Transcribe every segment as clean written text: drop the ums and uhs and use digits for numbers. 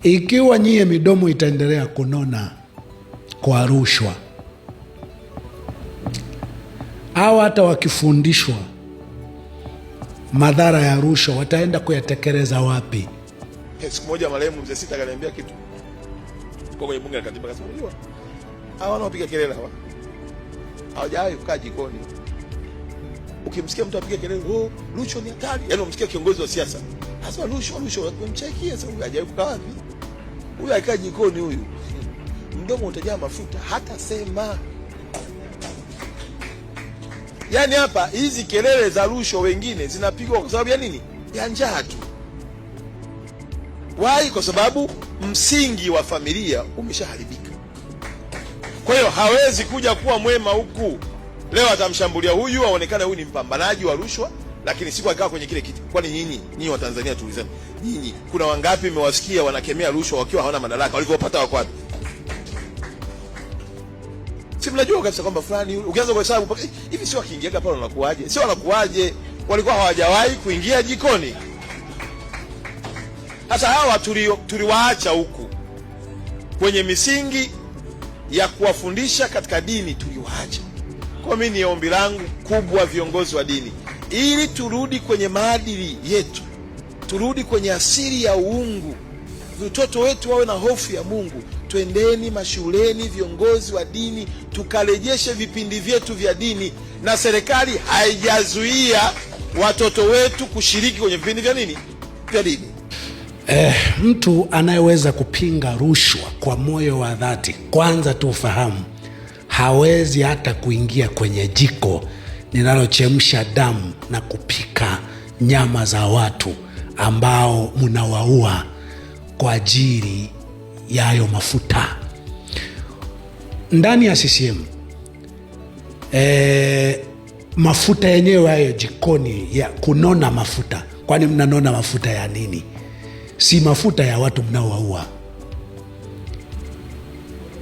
Ikiwa nyie midomo itaendelea kunona kwa rushwa, au hata wakifundishwa madhara ya rushwa, wataenda kuyatekeleza wapi? Siku moja marehemu mzee Sita akaniambia kitu kwa kwenye bunge la katiba, akasema unajua hawa wanaopiga kelele hawa hawajawahi kukaa jikoni. Ukimsikia mtu apiga kelele, oh rushwa ni hatari, yaani umsikia kiongozi wa siasa hasa rushwa, umemchekia sasa, huyu hajawahi kukaa wapi? Huyu aikaa jikoni, huyu mdomo utajaa mafuta hata sema. Yaani hapa hizi kelele za rushwa wengine zinapigwa kwa sababu ya nini? Ya njaa tu. Why? Kwa sababu msingi wa familia umeshaharibika. Kwa hiyo hawezi kuja kuwa mwema huku. Leo atamshambulia huyu aonekane huyu ni mpambanaji wa rushwa, lakini siku akawa kwenye kile kiti. Kwani nyinyi wa Tanzania tulizeni. Nyinyi kuna wangapi mmewasikia wanakemea rushwa wakiwa hawana madaraka, walipopata wako wapi? Si mnajua kabisa kwamba fulani ukianza kuhesabu hivi sio akiingia pale wanakuaje? Sio wanakuaje? Walikuwa hawajawahi kuingia jikoni. Sasa hawa tuliwaacha huku kwenye misingi ya kuwafundisha katika dini, tuliwaacha. Kwa mimi ni ombi langu kubwa viongozi wa dini, ili turudi kwenye maadili yetu, turudi kwenye asili ya uungu, watoto wetu wawe na hofu ya Mungu. Twendeni mashuleni, viongozi wa dini, tukarejeshe vipindi vyetu vya dini, na serikali haijazuia watoto wetu kushiriki kwenye vipindi vya nini? Vya dini. Mtu anayeweza kupinga rushwa kwa moyo wa dhati, kwanza tufahamu, hawezi hata kuingia kwenye jiko linalochemsha damu na kupika nyama za watu ambao mnawaua kwa ajili ya hayo mafuta. Ndani ya CCM mafuta yenyewe hayo jikoni ya kunona mafuta, kwani mnanona mafuta ya nini? Si mafuta ya watu mnaowaua.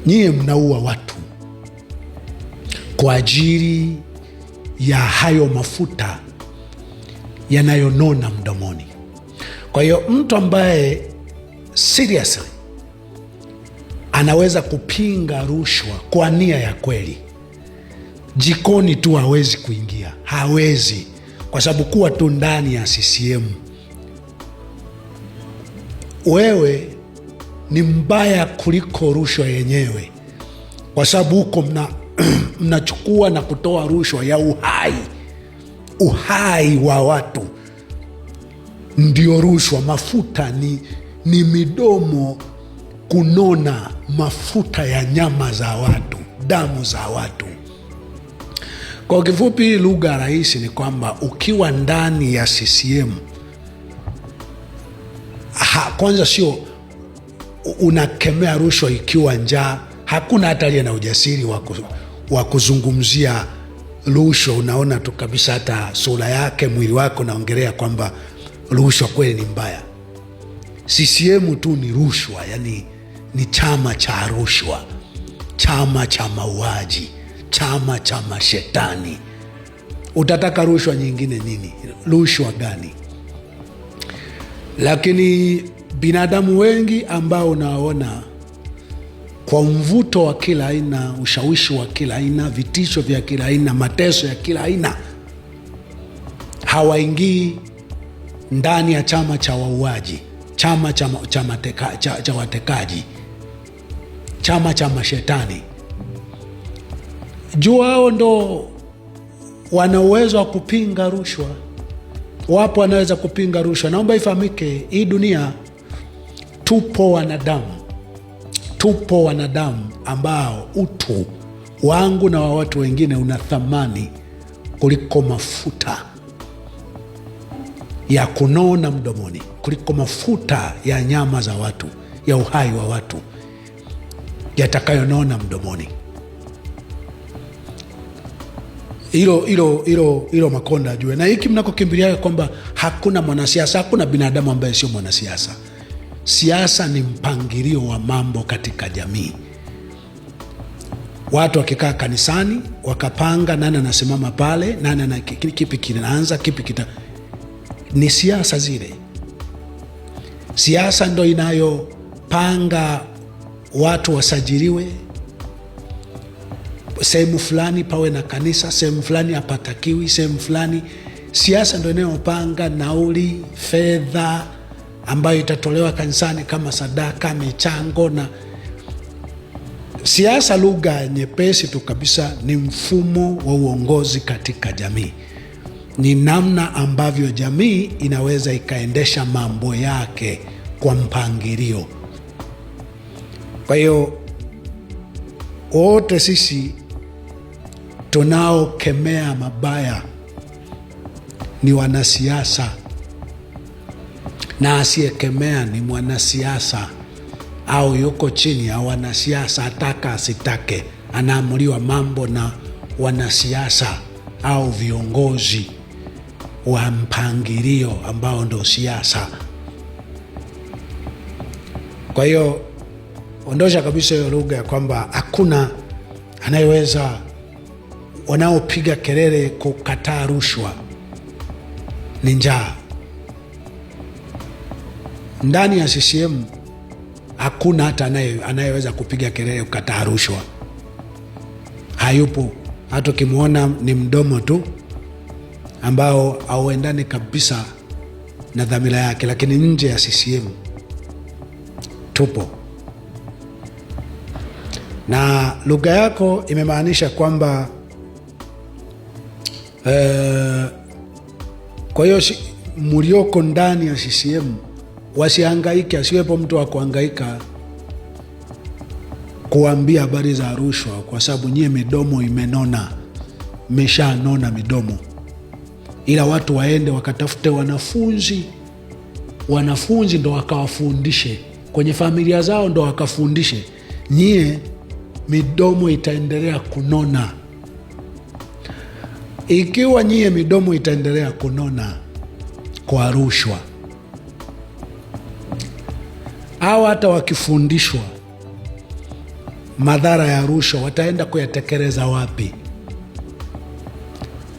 Nyie mnaua watu kwa ajili ya hayo mafuta yanayonona mdomoni. Kwa hiyo mtu ambaye seriously anaweza kupinga rushwa kwa nia ya kweli, jikoni tu hawezi kuingia, hawezi, kwa sababu kuwa tu ndani ya CCM wewe ni mbaya kuliko rushwa yenyewe, kwa sababu huko mnachukua na kutoa rushwa ya uhai wa watu. Ndio rushwa. Mafuta ni midomo kunona mafuta ya nyama za watu, damu za watu. Kwa kifupi, lugha rahisi ni kwamba ukiwa ndani ya CCM, kwanza sio unakemea rushwa ikiwa njaa. Hakuna hata aliye na ujasiri wa kuzungumzia rushwa. Unaona tu kabisa hata sura yake, mwili wako unaongelea kwamba rushwa kweli ni mbaya. CCM tu ni rushwa, yani ni chama cha rushwa, chama cha mauaji, chama cha mashetani. Utataka rushwa nyingine nini? Rushwa gani? Lakini binadamu wengi ambao unaona kwa mvuto wa kila aina, ushawishi wa kila aina, vitisho vya kila aina, mateso ya kila aina, hawaingii ndani ya chama cha wauaji, chama cha watekaji, chama cha mashetani. Juu hao ndo wana uwezo wa kupinga rushwa. Wapo wanaweza kupinga rushwa. Naomba ifahamike, hii dunia tupo wanadamu ambao utu wangu na wa watu wengine una thamani kuliko mafuta ya kunona mdomoni, kuliko mafuta ya nyama za watu, ya uhai wa watu yatakayonona mdomoni. Hilo Makonda ajue. Na hiki mnakokimbilia kwamba hakuna mwanasiasa, hakuna binadamu ambaye sio mwanasiasa. Siasa ni mpangilio wa mambo katika jamii. Watu wakikaa kanisani wakapanga nani anasimama pale, nani kipi kinaanza, kipi ni siasa zile. Siasa ndo panga watu wasajiliwe, sehemu fulani pawe na kanisa, sehemu fulani hapatakiwi, sehemu fulani. Siasa ndio inayopanga nauli, fedha ambayo itatolewa kanisani kama sadaka, michango. Na siasa, lugha nyepesi tu kabisa, ni mfumo wa uongozi katika jamii. Ni namna ambavyo jamii inaweza ikaendesha mambo yake kwa mpangilio. Kwa hiyo wote sisi tunaokemea mabaya ni wanasiasa, na asiyekemea ni mwanasiasa au yuko chini ya wanasiasa, ataka asitake, anaamuliwa mambo na wanasiasa au viongozi wa mpangilio ambao ndo siasa. Kwa hiyo ondosha kabisa hiyo lugha ya kwamba hakuna anayeweza, wanaopiga kelele kukataa rushwa ni njaa. Ndani ya CCM hakuna hata anayeweza kupiga kelele kukataa rushwa, hayupo. Hata ukimwona ni mdomo tu ambao hauendani kabisa na dhamira yake, lakini nje ya CCM tupo. Na lugha yako imemaanisha kwamba kwa hiyo mlioko ndani ya CCM wasihangaike, asiwepo mtu wa kuhangaika kuambia habari za rushwa, kwa sababu nyie midomo imenona, meshanona midomo. Ila watu waende wakatafute wanafunzi ndo wakawafundishe kwenye familia zao, ndo wakafundishe. Nyie midomo itaendelea kunona. Ikiwa nyie midomo itaendelea kunona kwa rushwa, au hata wakifundishwa madhara ya rushwa, wataenda kuyatekeleza wapi?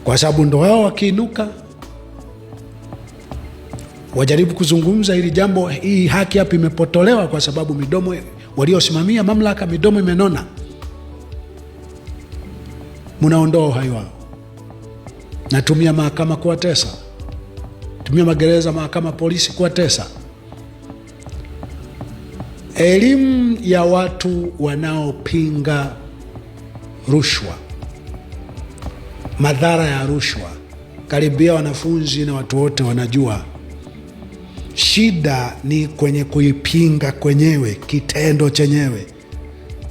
Kwa sababu ndo wao wakiinuka wajaribu kuzungumza hili jambo, hii haki hapa imepotolewa, kwa sababu midomo waliosimamia mamlaka, midomo imenona. Munaondoa uhai wao. Natumia mahakama kuwatesa, tumia magereza, mahakama, polisi kuwatesa. Elimu ya watu wanaopinga rushwa, madhara ya rushwa, karibia wanafunzi na watu wote wanajua. Shida ni kwenye kuipinga kwenyewe, kitendo chenyewe.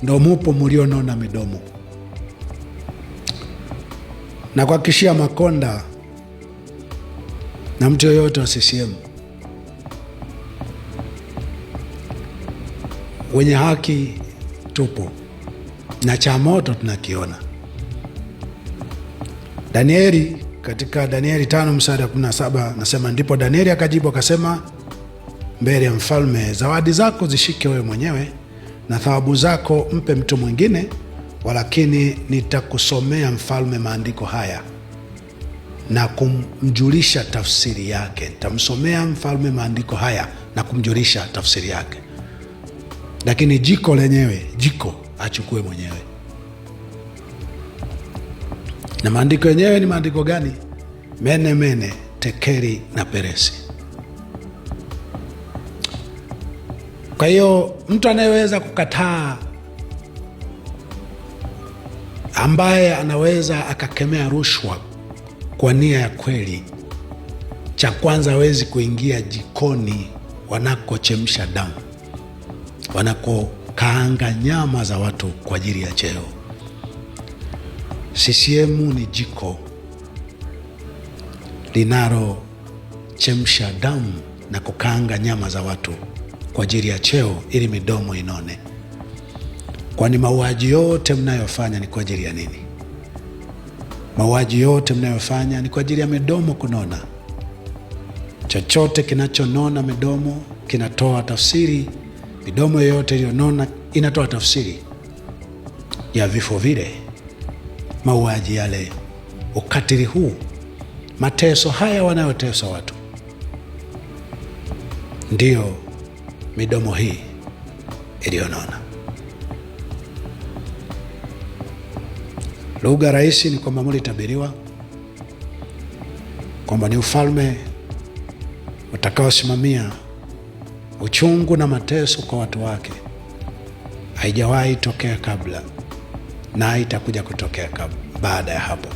Ndo mupo mlionona midomo. Na kuhakikishia Makonda na mtu yoyote wa CCM, wenye haki tupo, na cha moto tunakiona. Danieli, katika Danieli 5 mstari 17 nasema, ndipo Danieli akajibu akasema mbele ya mfalme, zawadi zako zishike wewe mwenyewe na thawabu zako mpe mtu mwingine, walakini nitakusomea mfalme maandiko haya na kumjulisha tafsiri yake. Nitamsomea mfalme maandiko haya na kumjulisha tafsiri yake, lakini jiko lenyewe, jiko achukue mwenyewe. Na maandiko yenyewe ni maandiko gani? Mene Mene, Tekeli na Peresi. Kwa hiyo mtu anayeweza kukataa, ambaye anaweza akakemea rushwa kwa nia ya kweli, cha kwanza hawezi kuingia jikoni wanakochemsha damu, wanakokaanga nyama za watu kwa ajili ya cheo. CCM ni jiko linalochemsha damu na kukaanga nyama za watu kwa ajili ya cheo, ili midomo inone. Kwani mauaji yote mnayofanya ni kwa ajili ya nini? Mauaji yote mnayofanya ni kwa ajili ya midomo kunona. Chochote kinachonona midomo kinatoa tafsiri. Midomo yoyote iliyonona inatoa tafsiri ya vifo vile, mauaji yale, ukatili huu, mateso haya wanayoteswa watu. Ndiyo midomo hii iliyonona. Lugha rahisi ni kwamba mlitabiriwa kwamba ni ufalme utakaosimamia uchungu na mateso kwa watu wake. Haijawahi tokea kabla na haitakuja kutokea baada ya hapo.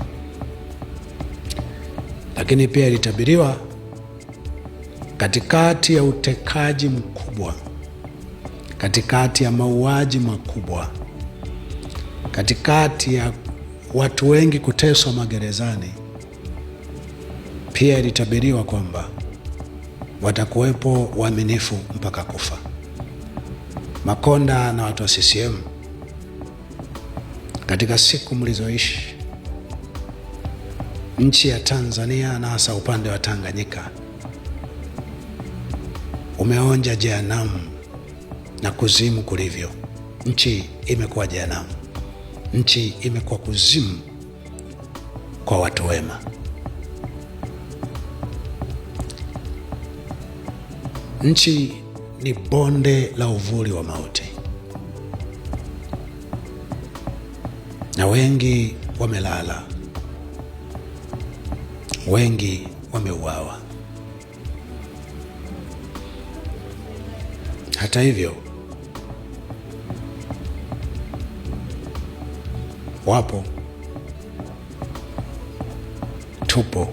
Lakini pia ilitabiriwa katikati ya utekaji mkubwa, katikati ya mauaji makubwa, katikati ya watu wengi kuteswa magerezani, pia ilitabiriwa kwamba watakuwepo waaminifu mpaka kufa. Makonda na watu wa CCM, katika siku mlizoishi, nchi ya Tanzania na hasa upande wa Tanganyika umeonja jehanamu na kuzimu kulivyo. Nchi imekuwa jehanamu, nchi imekuwa kuzimu kwa watu wema. Nchi ni bonde la uvuli wa mauti, na wengi wamelala, wengi wameuawa. Hata hivyo, wapo, tupo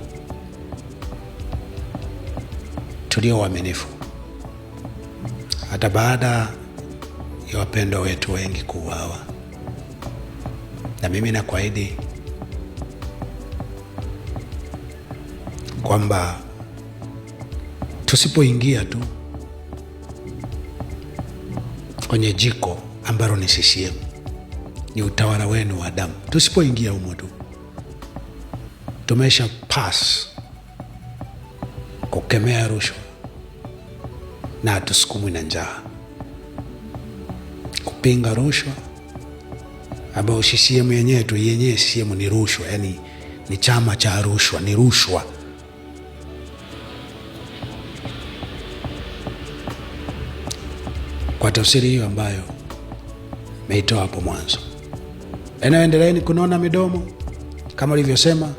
tulio waaminifu hata baada ya wapendwa wetu wengi kuuawa. Na mimi nakuahidi kwamba tusipoingia tu kwenye jiko ambalo ni CCM, ni utawala wenu wa damu, tusipoingia humo tu, tumesha pass kukemea rushwa na hatusukumwi na njaa, kupinga rushwa ambayo CCM yenyewe tu yenyewe CCM ni rushwa, yani ni chama cha rushwa, ni rushwa. Kwa tafsiri hiyo ambayo meitoa hapo mwanzo, endeleeni kunona midomo kama ulivyosema,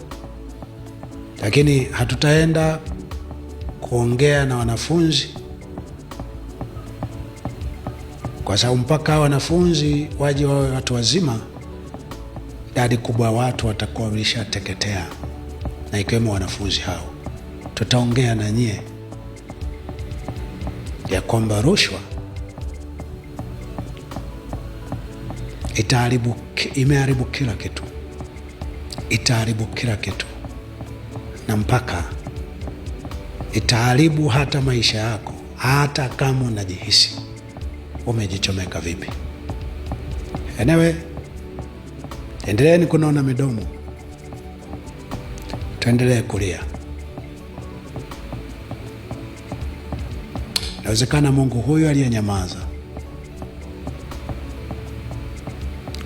lakini hatutaenda kuongea na wanafunzi, kwa sababu mpaka wanafunzi waje wawe watu wazima, idadi kubwa ya watu watakuwa walishateketea, na ikiwemo wanafunzi hao. Tutaongea na nyie ya kwamba rushwa imeharibu kila kitu, itaharibu kila kitu, na mpaka itaharibu hata maisha yako, hata kama unajihisi umejichomeka vipi. Anyway, endeleeni kunona midomo, tuendelee kulia. Inawezekana Mungu huyu aliyenyamaza,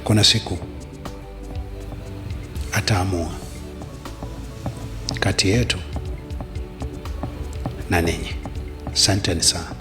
kuna siku ataamua kati yetu na ninyi. Asanteni sana.